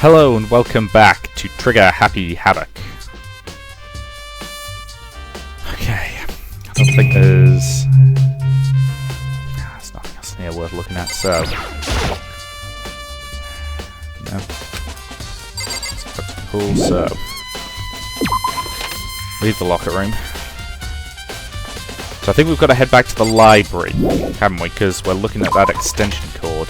Hello and welcome back to Trigger Happy Havoc. Okay, I don't think there's nothing else in here worth looking at, so no. Let's go to the pool, so leave the locker room. So I think we've got to head back to the library, haven't we? Because we're looking at that extension cord.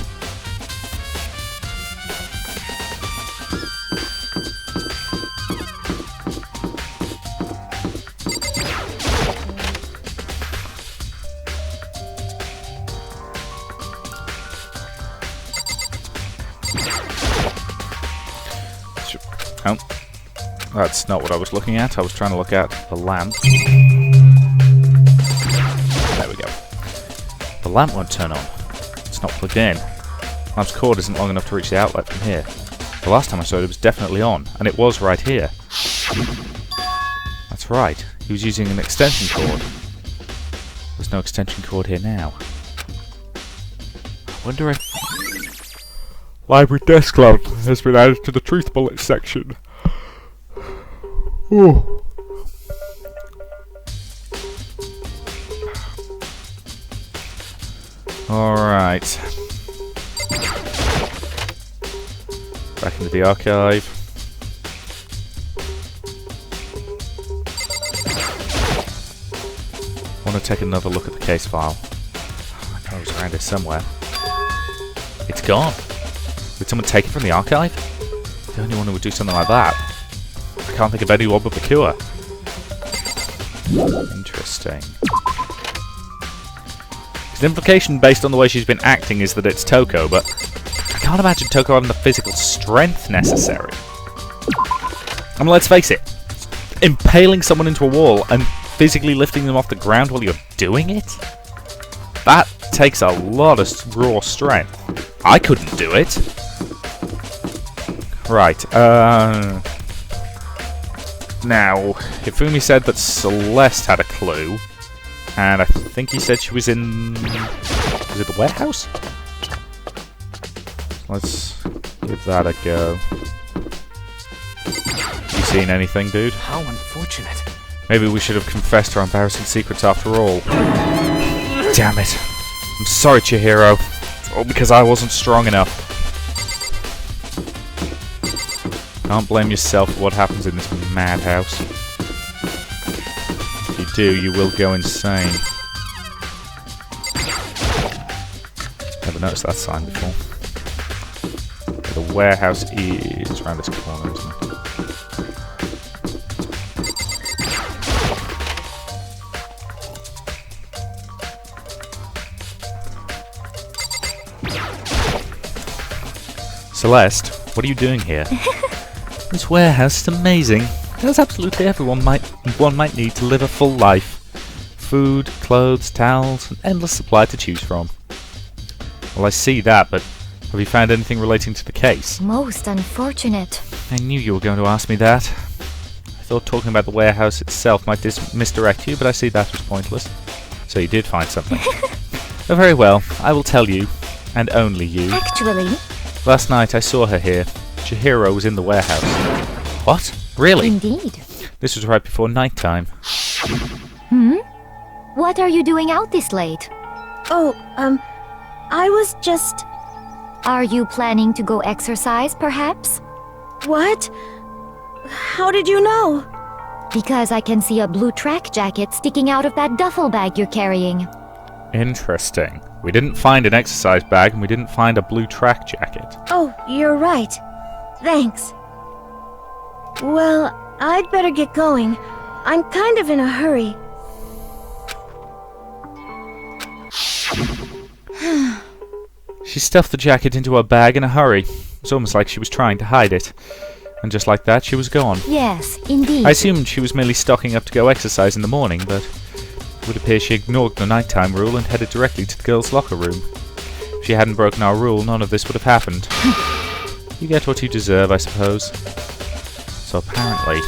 Oh, that's not what I was looking at. I was trying to look at the lamp. There we go. The lamp won't turn on. It's not plugged in. The lamp's cord isn't long enough to reach the outlet from here. The last time I saw it, it was definitely on, and it was right here. That's right. He was using an extension cord. There's no extension cord here now. I wonder if library desk lamp has been added to the truth bullet section. Ooh. Alright. Back into the archive. I want to take another look at the case file. I know it was around here somewhere. It's gone. Did someone take it from the archive? The only one who would do something like that. I can't think of anyone but Bakua. Interesting. The implication based on the way she's been acting is that it's Toko, but I can't imagine Toko having the physical strength necessary. I mean, let's face it. Impaling someone into a wall and physically lifting them off the ground while you're doing it? That takes a lot of raw strength. I couldn't do it. Right, now, Hifumi said that Celeste had a clue, and I think he said she was in... was it the warehouse? Let's give that a go. You seen anything, dude? How unfortunate. Maybe we should have confessed our embarrassing secrets after all. Damn it. I'm sorry, Chihiro. All because I wasn't strong enough. Can't blame yourself for what happens in this madhouse. If you do, you will go insane. Never noticed that sign before. The warehouse is around this corner, isn't it? Celeste, what are you doing here? This warehouse is amazing. It has absolutely everyone one might need to live a full life. Food, clothes, towels, an endless supply to choose from. Well, I see that, but have you found anything relating to the case? Most unfortunate. I knew you were going to ask me that. I thought talking about the warehouse itself might misdirect you, but I see that was pointless. So you did find something. Oh, very well. I will tell you, and only you. Actually... Last night I saw her here. Chihiro was in the warehouse. What? Really? Indeed. This was right before night time. What are you doing out this late? Oh, I was just... Are you planning to go exercise, perhaps? What? How did you know? Because I can see a blue track jacket sticking out of that duffel bag you're carrying. Interesting. We didn't find an exercise bag and we didn't find a blue track jacket. Oh, you're right. Thanks. Well, I'd better get going. I'm kind of in a hurry. She stuffed the jacket into her bag in a hurry. It's almost like she was trying to hide it. And just like that, she was gone. Yes, indeed. I assumed she was merely stocking up to go exercise in the morning, but it would appear she ignored the nighttime rule and headed directly to the girls' locker room. If she hadn't broken our rule, none of this would have happened. You get what you deserve, I suppose. So apparently,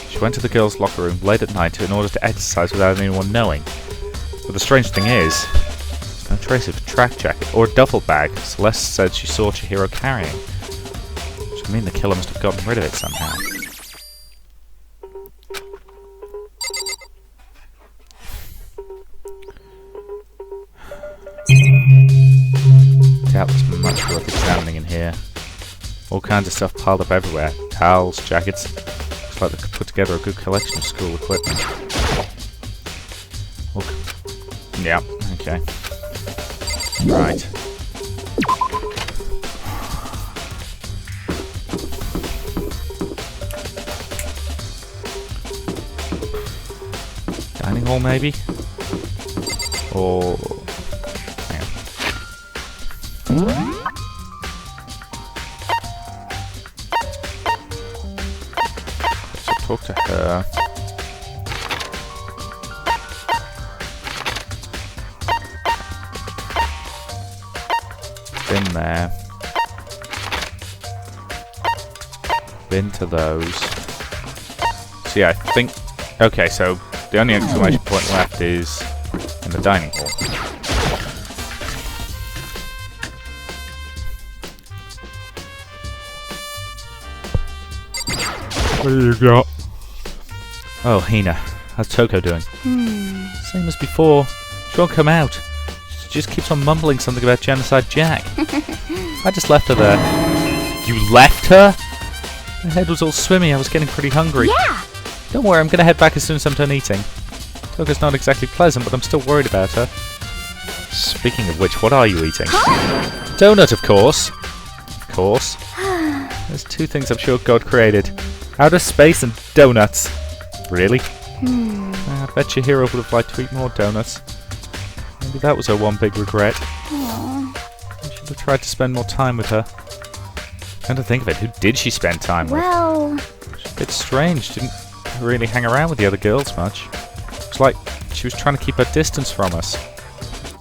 she went to the girls' locker room late at night in order to exercise without anyone knowing. But the strange thing is, there's no trace of a track jacket or a duffel bag Celeste said she saw Chihiro carrying. I mean, the killer must have gotten rid of it somehow. Doubt there's much worth examining in here. All kinds of stuff piled up everywhere. Towels, jackets. Looks like they could put together a good collection of school equipment. Yeah, okay. Right. Dining hall, maybe? Or... hang on. Let's talk to her. Been there. Been to those. So yeah, I think... okay, so the only exclamation point left is in the dining hall. What do you got? Oh, Hina. How's Toko doing? Same as before. She won't come out. She just keeps on mumbling something about Genocide Jack. I just left her there. You left her? My head was all swimmy. I was getting pretty hungry. Yeah! Don't worry, I'm gonna head back as soon as I'm done eating. Toko's not exactly pleasant, but I'm still worried about her. Speaking of which, what are you eating? Huh? Donut, of course. Of course. There's two things I'm sure God created. Outer space and donuts. Really? I bet Chihiro would have liked to eat more donuts. Maybe that was her one big regret. Aww. I should have tried to spend more time with her. Come to think of it, who did she spend time with? Well... She's a bit strange, didn't really hang around with the other girls much. It's like she was trying to keep her distance from us.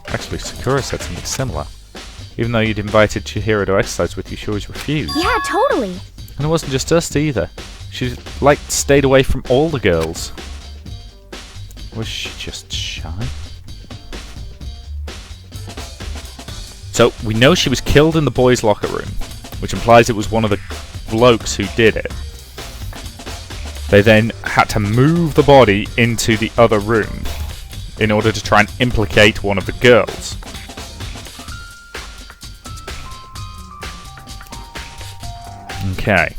Actually, Sakura said something similar. Even though you'd invited Chihiro to exercise with you, she always refused. Yeah, totally. And it wasn't just us either. She, like, stayed away from all the girls. Was she just shy? So, we know she was killed in the boys' locker room, which implies it was one of the blokes who did it. They then had to move the body into the other room in order to try and implicate one of the girls. Okay.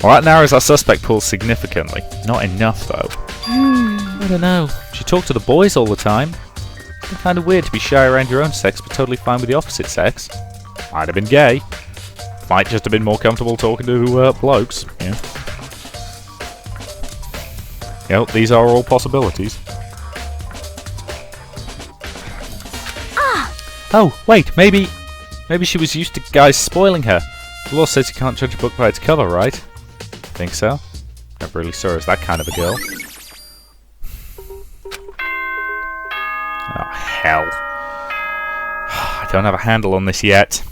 Well, that narrows our suspect pool significantly. Not enough, though. I don't know. She talked to the boys all the time. It's kind of weird to be shy around your own sex, but totally fine with the opposite sex. Might have been gay. Might just have been more comfortable talking to blokes. Yeah. Yep, these are all possibilities. Oh, wait, maybe she was used to guys spoiling her. The law says you can't judge a book by its cover, right? Think so? Never really saw her as that kind of a girl. Oh, hell. I don't have a handle on this yet.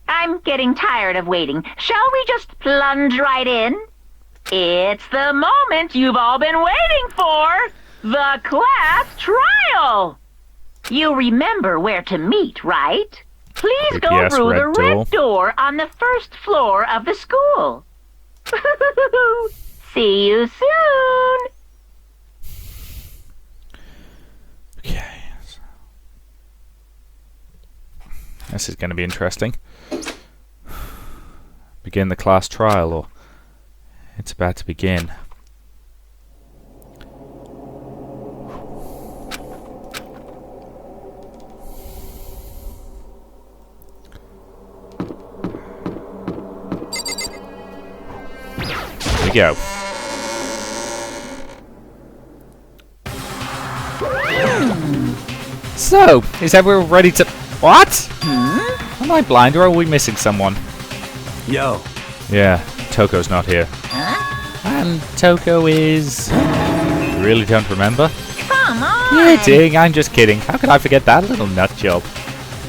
I'm getting tired of waiting. Shall we just plunge right in? It's the moment you've all been waiting for! The class trial! You remember where to meet, right? Please go APS through the red red door on the first floor of the school. See you soon! Okay. This is going to be interesting. Begin the class trial, or it's about to begin. Here we go. So, is everyone ready to... What? Am I blind or are we missing someone? Yo. Yeah, Toko's not here. And Toko is... You really don't remember? Come on! Kidding, I'm just kidding. How could I forget that little nut job?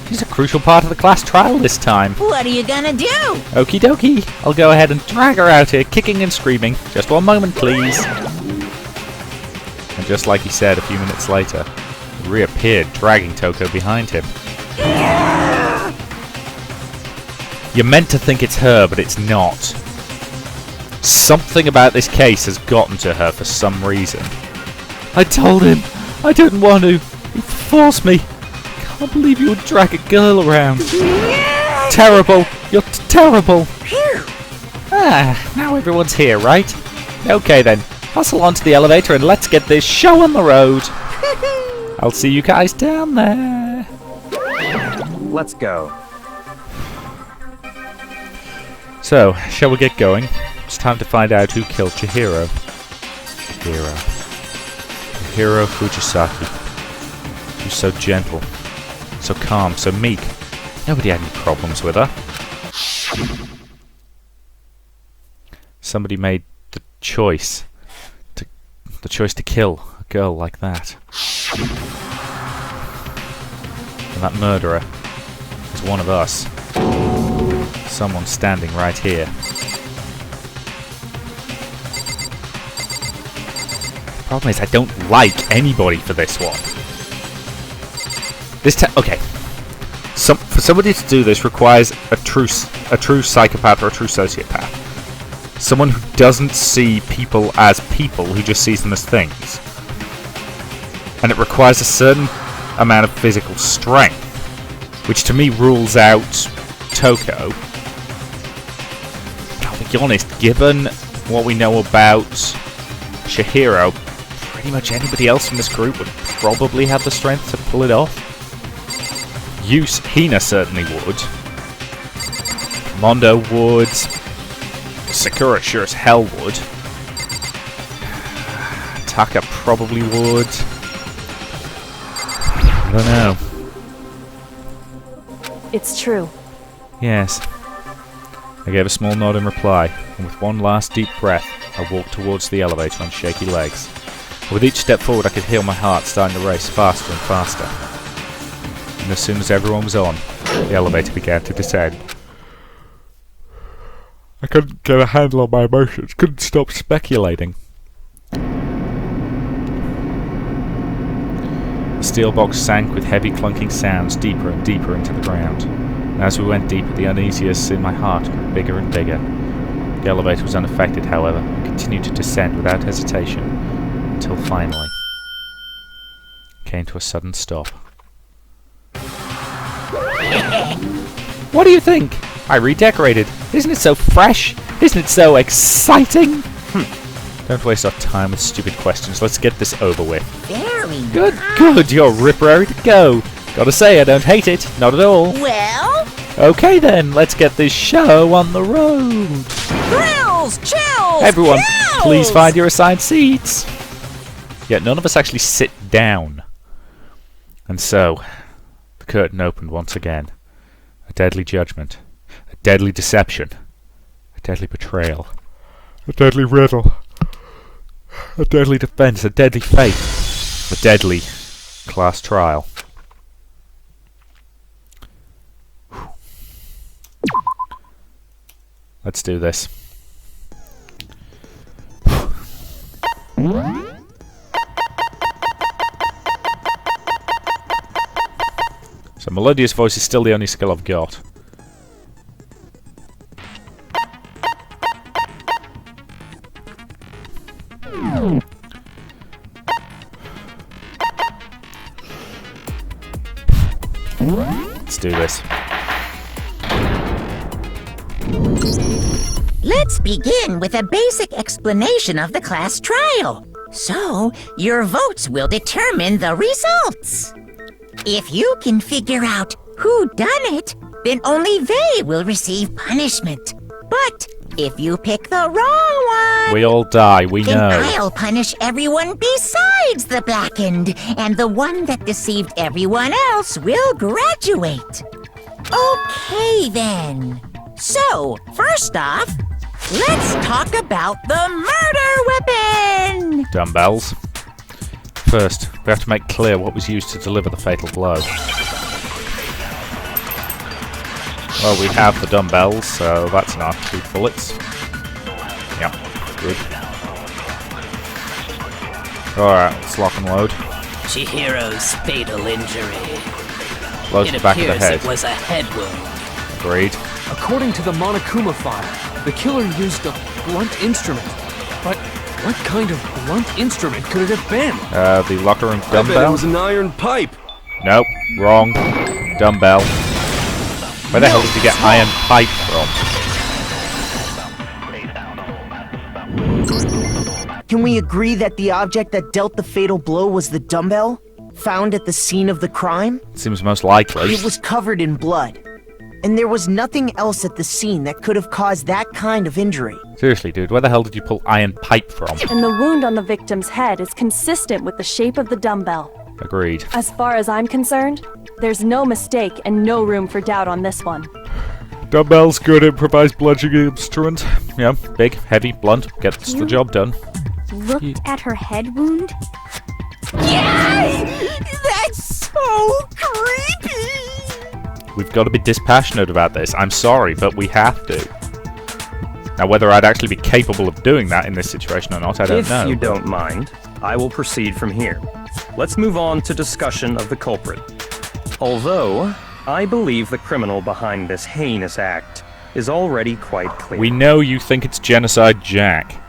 She's a crucial part of the class trial this time. What are you gonna do? Okie dokie. I'll go ahead and drag her out here, kicking and screaming. Just one moment, please. And just like he said a few minutes later, reappeared, dragging Toko behind him. You're meant to think it's her, but it's not. Something about this case has gotten to her for some reason. I told him I didn't want to. He forced me. Can't believe you would drag a girl around. Terrible. You're terrible. Now everyone's here, right? Okay then. Hustle onto the elevator and let's get this show on the road. I'll see you guys down there. Let's go. So, shall we get going? It's time to find out who killed Chihiro. Chihiro Fujisaki. She was so gentle, so calm, so meek. Nobody had any problems with her. Somebody made the choice to kill a girl like that. And that murderer is one of us. Someone standing right here. The problem is I don't like anybody for this one. Okay. For somebody to do this requires a true psychopath or a true sociopath. Someone who doesn't see people as people, who just sees them as things. And it requires a certain amount of physical strength, which to me rules out Toko. I'll be honest, given what we know about Chihiro, pretty much anybody else from this group would probably have the strength to pull it off. Hina certainly would. Mondo would. Sakura sure as hell would. Taka probably would. I don't know. It's true. Yes. I gave a small nod in reply, and with one last deep breath, I walked towards the elevator on shaky legs. With each step forward, I could feel my heart starting to race faster and faster. And as soon as everyone was on, the elevator began to descend. I couldn't get a handle on my emotions, couldn't stop speculating. The steel box sank with heavy clunking sounds deeper and deeper into the ground. And as we went deeper, the uneasiness in my heart grew bigger and bigger. The elevator was unaffected, however, and continued to descend without hesitation, until finally came to a sudden stop. What do you think? I redecorated. Isn't it so fresh? Isn't it so exciting? Don't waste our time with stupid questions. Let's get this over with. Very Good. You're rip-ready to go. Gotta say, I don't hate it. Not at all. well. Okay then, let's get this show on the road. Thrills, chills, Everyone, kills! please find your assigned seats. Yet none of us actually sit down. And so, the curtain opened once again. A deadly judgment. A deadly deception. A deadly betrayal. A deadly riddle. A deadly defense. A deadly fate. A deadly class trial. Let's do this. So melodious voice is still the only skill I've got. Let's do this. Let's begin with a basic explanation of the class trial. So, your votes will determine the results. If you can figure out who done it, then only they will receive punishment. But if you pick the wrong one, We all die, we then know. I'll punish everyone besides the blackened, and the one that deceived everyone else will graduate. Okay then. So, first off, let's talk about the murder weapon! Dumbbells. First, we have to make clear what was used to deliver the fatal blow. Well, we have the dumbbells, so that's enough. 2 bullets. Yeah, good. Alright, let's lock and load. Chihiro's fatal injury. Blows to It the back of the appears head. it was a head wound. Agreed. According to the Monokuma file, the killer used a blunt instrument. But what kind of blunt instrument could it have been? The locker room I bet it dumbbell? was an iron pipe. Nope, wrong. Dumbbell. Where the hell did you get iron pipe from? Can we agree that the object that dealt the fatal blow was the dumbbell? Found at the scene of the crime? Seems most likely. It was covered in blood. And there was nothing else at the scene that could have caused that kind of injury. Seriously, dude, where the hell did you pull iron pipe from? And the wound on the victim's head is consistent with the shape of the dumbbell. Agreed. As far as I'm concerned, there's no mistake and no room for doubt on this one. Dumbbell's good improvised bludgeoning instrument. Yeah, big, heavy, blunt, gets the job done. Looked at her head wound? Yay! That's so creepy! We've got to be dispassionate about this. I'm sorry, but we have to. Now, whether I'd actually be capable of doing that in this situation or not, I don't know. If you don't mind, I will proceed from here. Let's move on to discussion of the culprit. Although, I believe the criminal behind this heinous act is already quite clear. We know you think it's Genocide Jack.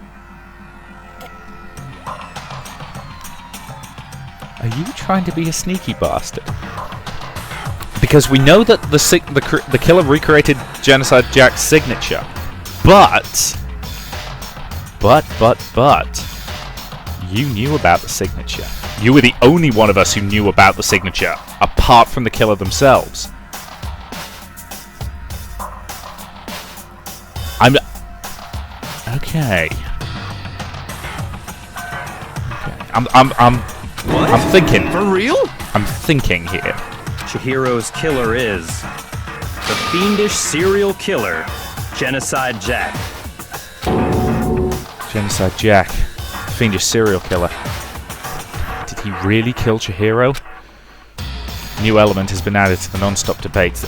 Are you trying to be a sneaky bastard? Because we know that the killer recreated Genocide Jack's signature, but you knew about the signature. You were the only one of us who knew about the signature, apart from the killer themselves. Okay. I'm thinking. For real? I'm thinking here. Chihiro's killer is the fiendish serial killer, Genocide Jack. Genocide Jack, fiendish serial killer. Did he really kill Chihiro? New element has been added to the non-stop debate.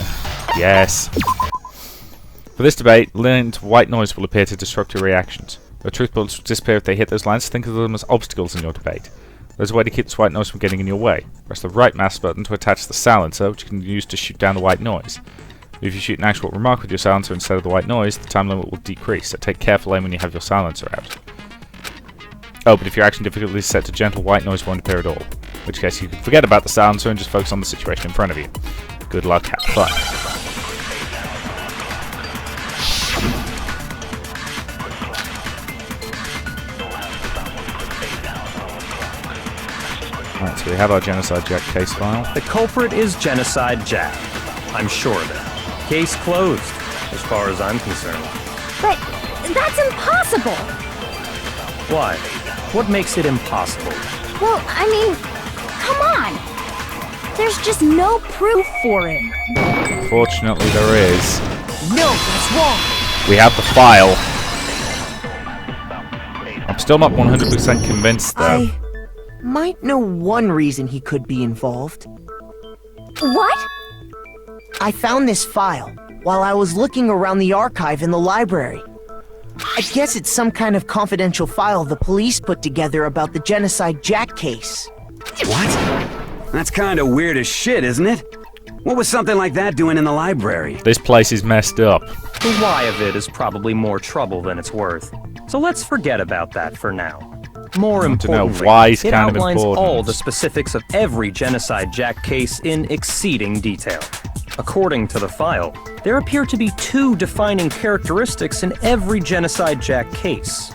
Yes. For this debate, lines of white noise will appear to disrupt your reactions. The truth bullets will disappear if they hit those lines. Think of them as obstacles in your debate. There's a way to keep this white noise from getting in your way. Press the right mouse button to attach the silencer, which you can use to shoot down the white noise. If you shoot an actual remark with your silencer instead of the white noise, the time limit will decrease, so take careful aim when you have your silencer out. Oh, but if your action difficulty is set to gentle, white noise won't appear at all. In which case you can forget about the silencer and just focus on the situation in front of you. Good luck, have fun. Right, so we have our Genocide Jack case file. The culprit is Genocide Jack. I'm sure of it. Case closed, as far as I'm concerned. But that's impossible! Why? What makes it impossible? Well, I mean, come on! There's just no proof for it. Fortunately, there is. No, that's wrong! We have the file. I'm still not 100% convinced, though. I might know one reason he could be involved. What? I found this file while I was looking around the archive in the library. I guess it's some kind of confidential file the police put together about the Genocide Jack case. What? That's kind of weird as shit, isn't it? What was something like that doing in the library? This place is messed up. The why of it is probably more trouble than it's worth. So let's forget about that for now. More want to know importantly, why it's it kind of outlines important. all the specifics of every Genocide Jack case in exceeding detail. According to the file, there appear to be two defining characteristics in every Genocide Jack case.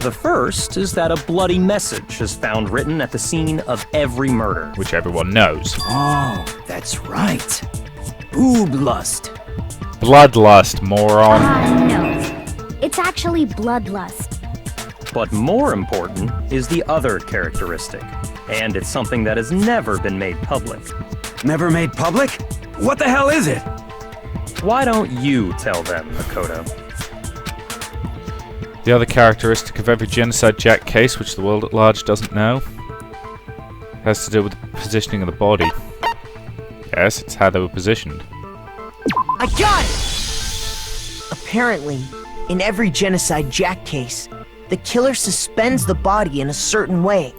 The first is that a bloody message is found written at the scene of every murder. Which everyone knows. Oh, that's right. Boob lust. Bloodlust, moron. No. It's actually bloodlust. But more important is the other characteristic, and it's something that has never been made public. Never made public? What the hell is it? Why don't you tell them, Makoto? The other characteristic of every Genocide Jack case, which the world at large doesn't know, has to do with the positioning of the body. Yes, it's how they were positioned. I got it! Apparently, in every Genocide Jack case, the killer suspends the body in a certain way.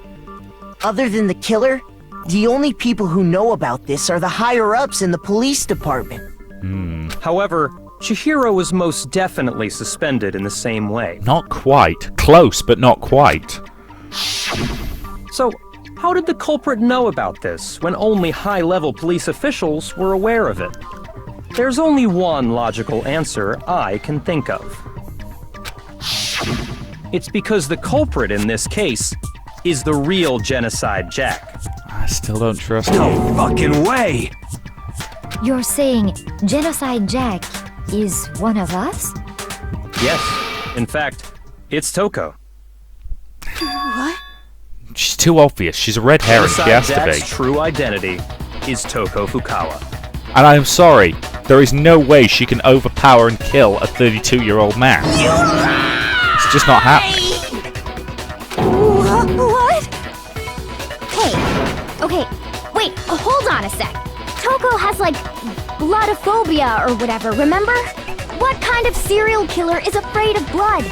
Other than the killer, The only people who know about this are the higher-ups in the police department. However, Chihiro was most definitely suspended in the same way. Not quite. Close, but not quite. So, how did the culprit know about this when only high-level police officials were aware of it? There's only one logical answer I can think of. It's because the culprit in this case is the real Genocide Jack. I still don't trust No you. fucking way! You're saying Genocide Jack is one of us? Yes, in fact, it's Toko. She's too obvious. She's a red herring. She Genocide has to Jack's be. true identity is Toko Fukawa. And I am sorry. There is no way she can overpower and kill a 32-year-old man. It's just not happening. What? Hey, okay, wait, hold on a sec. Toko has, like, bloodophobia or whatever, remember? What kind of serial killer is afraid of blood?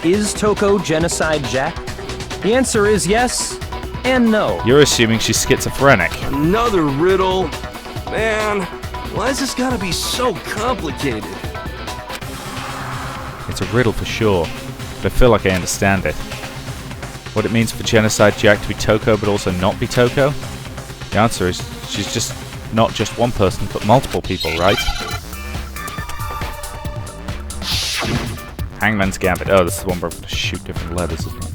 Is Toko Genocide Jack? The answer is yes and no. You're assuming she's schizophrenic. Another riddle. Man, why is this gotta be so complicated? It's a riddle for sure, but I feel like I understand it. What it means for Genocide Jack to be Toko but also not be Toko? The answer is she's just not just one person but multiple people, right? Hangman's Gambit. Oh, this is the one where I'm going to shoot different letters, isn't it?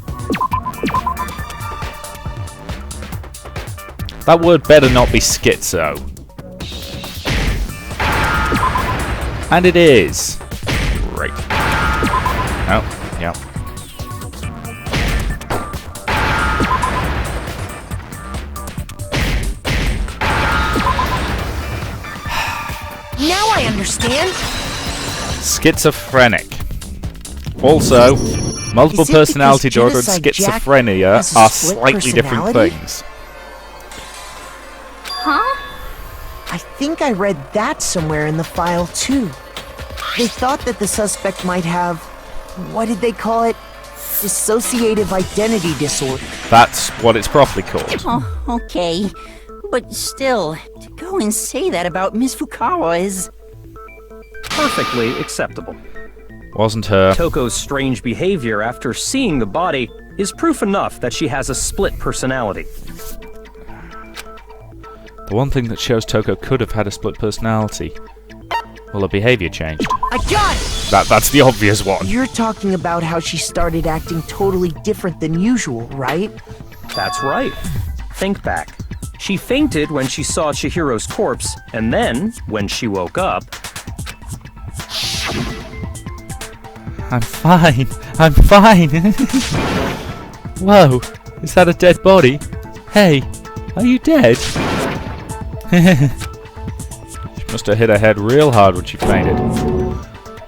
That word better not be schizo. And it is. Great. Oh, yeah. Now I understand. Schizophrenic. Also, multiple Is it personality because disorder and Genocide Jack schizophrenia has a are split slightly different personality? things. Huh? I think I read that somewhere in the file, too. They thought that the suspect might have... what did they call it? Dissociative identity disorder. That's what it's properly called. Oh, okay. But still, to go and say that about Miss Fukawa is... Perfectly acceptable. Wasn't her. Toko's strange behavior after seeing the body is proof enough that she has a split personality. The one thing that shows Toko could have had a split personality. Well, her behavior changed. I got it! That's the obvious one. You're talking about how she started acting totally different than usual, right? That's right. Think back. She fainted when she saw Chihiro's corpse, and then, when she woke up... I'm fine. I'm fine. Whoa, is that a dead body? Hey, are you dead? She must have hit her head real hard when she fainted.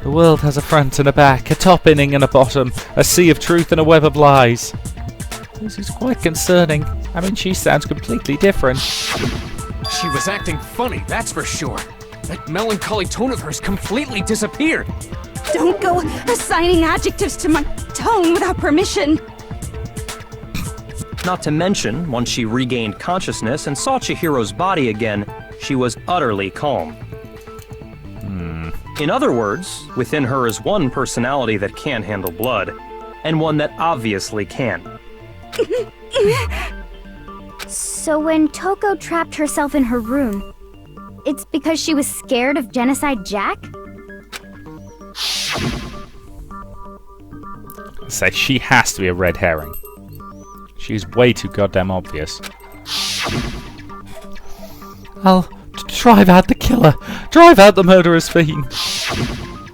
The world has a front and a back, a top inning and a bottom, a sea of truth and a web of lies. This is quite concerning. I mean, she sounds completely different. She was acting funny, that's for sure. That melancholy tone of hers completely disappeared. Don't go assigning adjectives to my tone without permission. Not to mention, once she regained consciousness and saw Chihiro's body again, she was utterly calm. In other words, within her is one personality that can handle blood, and one that obviously can't. So when Toko trapped herself in her room, it's because she was scared of Genocide Jack? Say she has to be a red herring. She's way too goddamn obvious. I'll drive out the killer. Drive out the murderous fiend.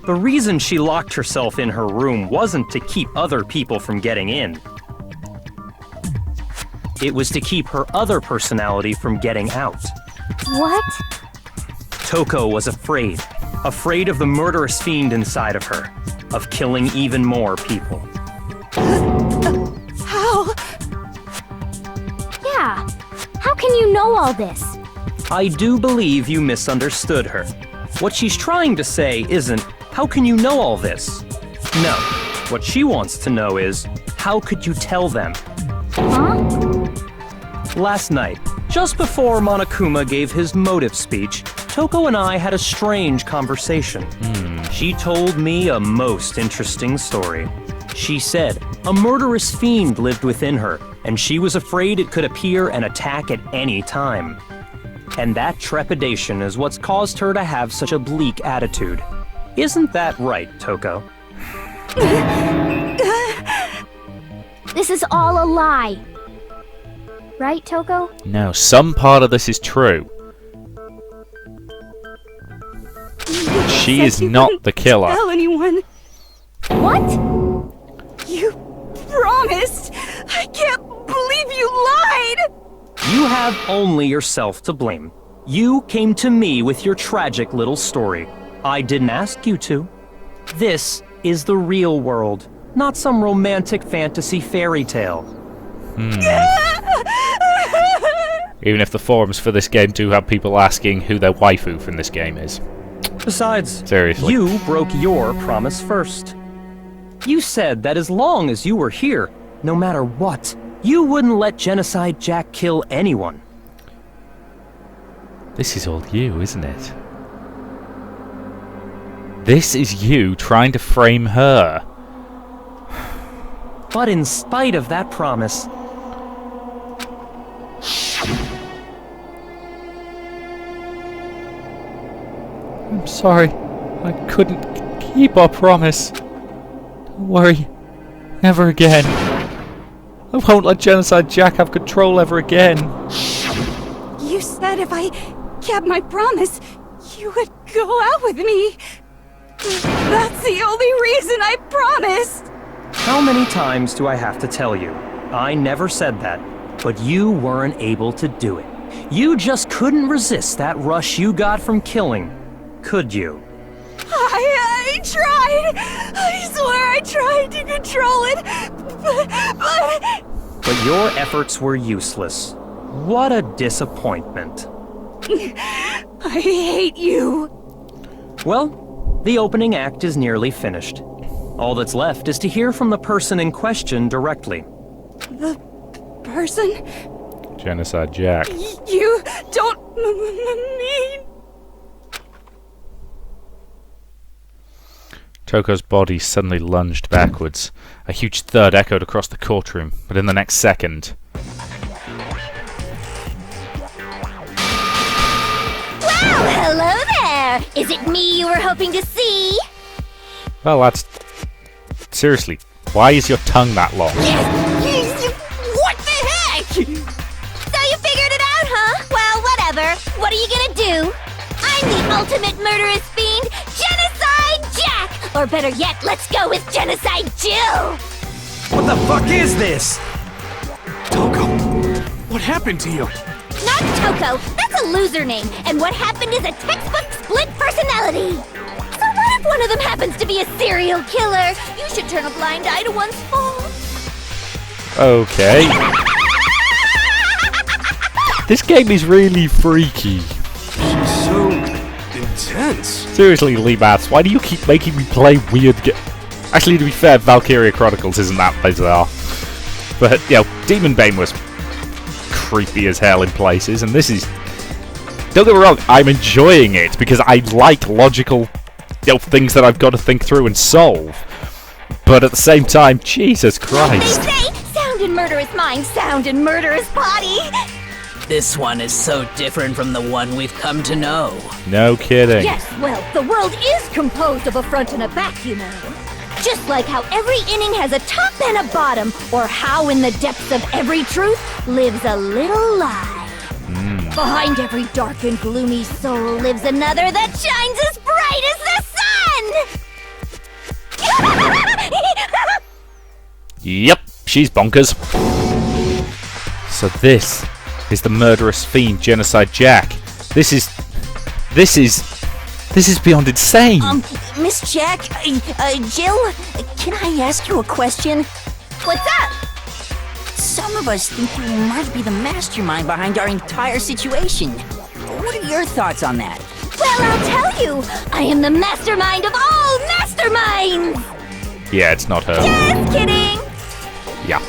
The reason she locked herself in her room wasn't to keep other people from getting in. It was to keep her other personality from getting out. What? Toko was afraid. Afraid of the murderous fiend inside of her. Of killing even more people. How? Yeah. How can you know all this? I do believe you misunderstood her. What she's trying to say isn't, how can you know all this? No. What she wants to know is, how could you tell them? Huh? Last night, Just before Monokuma gave his motive speech, Toko and I had a strange conversation. She told me a most interesting story. She said a murderous fiend lived within her, and she was afraid it could appear and attack at any time. And that trepidation is what's caused her to have such a bleak attitude. Isn't that right, Toko? This is all a lie. Right, Toko? No, some part of this is true. She is not the killer. Tell anyone. What? You promised. I can't believe you lied. You have only yourself to blame. You came to me with your tragic little story. I didn't ask you to. This is the real world, not some romantic fantasy fairy tale. Even if the forums for this game do have people asking who their waifu from this game is. Besides, seriously, you broke your promise first. You said that as long as you were here, no matter what, you wouldn't let Genocide Jack kill anyone. This is all you, isn't it? This is you trying to frame her. But in spite of that promise, I'm sorry. I couldn't keep our promise. Don't worry. Never again. I won't let Genocide Jack have control ever again. You said if I kept my promise, you would go out with me. That's the only reason I promised. how many times do I have to tell you? I never said that, but you weren't able to do it. You just couldn't resist that rush you got from killing, could you? I tried. I swear I tried to control it, But your efforts were useless. What a disappointment. I hate you. Well, the opening act is nearly finished. All that's left is to hear from the person in question directly. The person? Genocide Jack. You don't mean... Toko's body suddenly lunged backwards. A huge thud echoed across the courtroom, but in the next second... Well, hello there! Is it me you were hoping to see? Well, that's... Seriously, why is your tongue that long? What the heck? So you figured it out, huh? Well, whatever. What are you gonna do? I'm the ultimate murderous fiend, Genocide Jack! Or better yet, let's go with Genocide Jill! What the fuck is this? Toko, what happened to you? Not Toko, that's a loser name, and what happened is a textbook split personality! So what if one of them happens to be a serial killer? You should turn a blind eye to one's faults. Okay. This game is really freaky. So intense. Seriously, Lee Baths, why do you keep making me play weird Actually, to be fair, Valkyria Chronicles isn't that bizarre. But, you know, Demon Bane was creepy as hell in places, and this is... Don't get me wrong, I'm enjoying it, because I like logical, you know, things that I've got to think through and solve. But at the same time, Jesus Christ. They say, sound in murderous mind, sound in murderous body! This one is so different from the one we've come to know. No kidding. Yes, well, the world is composed of a front and a back, you know. Just like how every inning has a top and a bottom, or how in the depths of every truth lives a little lie. Behind every dark and gloomy soul lives another that shines as bright as the sun! Yep, she's bonkers. So this is the murderous fiend, Genocide Jack. This is beyond insane. Miss Jack, Jill, can I ask you a question? What's up? Some of us think you might be the mastermind behind our entire situation. What are your thoughts on that? Well, I'll tell you, I am the mastermind of all masterminds! Yeah, it's not her. Just kidding! Yeah.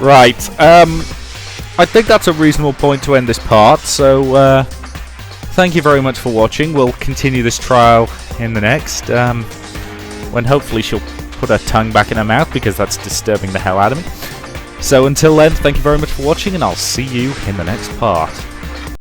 Right, I think that's a reasonable point to end this part, so thank you very much for watching. We'll continue this trial in the next, when hopefully she'll put her tongue back in her mouth, because that's disturbing the hell out of me. So until then, thank you very much for watching, and I'll see you in the next part.